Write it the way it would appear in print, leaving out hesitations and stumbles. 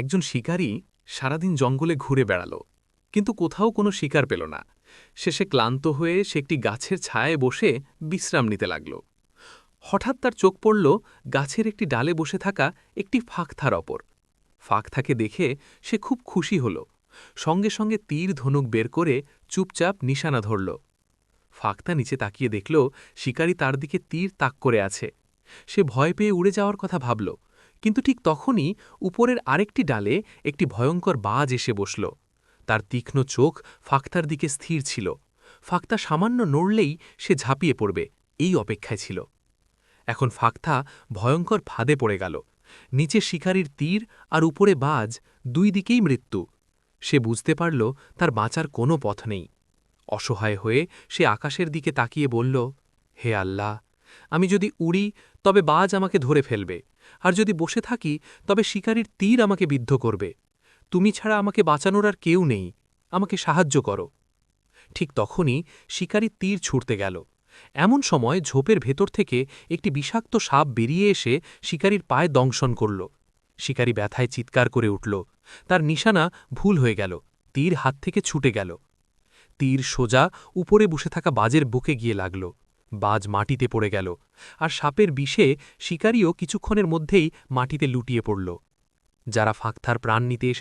একজন শিকারী সারাদিন জঙ্গলে ঘুরে বেড়াল, কিন্তু কোথাও কোনো শিকার পেল না। শেষে ক্লান্ত হয়ে সে একটি গাছের ছায়ায় বসে বিশ্রাম নিতে লাগল। হঠাৎ তার চোখ পড়ল গাছের একটি ডালে বসে থাকা একটি ফাঁকথার ওপর। ফাঁকথাকে দেখে সে খুব খুশি হল। সঙ্গে সঙ্গে তীর ধনুক বের করে চুপচাপ নিশানা ধরল। ফাঁকতা নিচে তাকিয়ে দেখল শিকারী তার দিকে তীর তাক করে আছে। সে ভয় পেয়ে উড়ে যাওয়ার কথা ভাবল, কিন্তু ঠিক তখনই উপরের আরেকটি ডালে একটি ভয়ঙ্কর বাজ এসে বসল। তার তীক্ষ্ণ চোখ ফাঁকতার দিকে স্থির ছিল। ফাঁকতা সামান্য নড়লেই সে ঝাঁপিয়ে পড়বে, এই অপেক্ষায় ছিল। এখন ফাঁকতা ভয়ঙ্কর ফাঁদে পড়ে গেল। নিচে শিকারীর তীর আর উপরে বাজ, দুই দিকেই মৃত্যু। সে বুঝতে পারল তার বাঁচার কোনো পথ নেই। অসহায় হয়ে সে আকাশের দিকে তাকিয়ে বলল, হে আল্লাহ, আমি যদি উড়ি তবে বাজ আমাকে ধরে ফেলবে, আর যদি বসে থাকি তবে শিকারীর তীর আমাকে বিদ্ধ করবে। তুমি ছাড়া আমাকে বাঁচানোর আর কেউ নেই, আমাকে সাহায্য করো। ঠিক তখনই শিকারী তীর ছুঁড়তে গেল। এমন সময় ঝোপের ভেতর থেকে একটি বিষাক্ত সাপ বেরিয়ে এসে শিকারীর পায়ে দংশন করল। শিকারী ব্যথায় চিৎকার করে উঠল। তার নিশানা ভুল হয়ে গেল, তীর হাত থেকে ছুটে গেল। তীর সোজা উপরে বসে থাকা বাজের বুকে গিয়ে লাগল। বাজ মাটিতে পড়ে গেল, আর সাপের বিষে শিকারীও কিছুক্ষণের মধ্যেই মাটিতে লুটিয়ে পড়ল। যারা ফাঁকথার প্রাণ নিতে এসে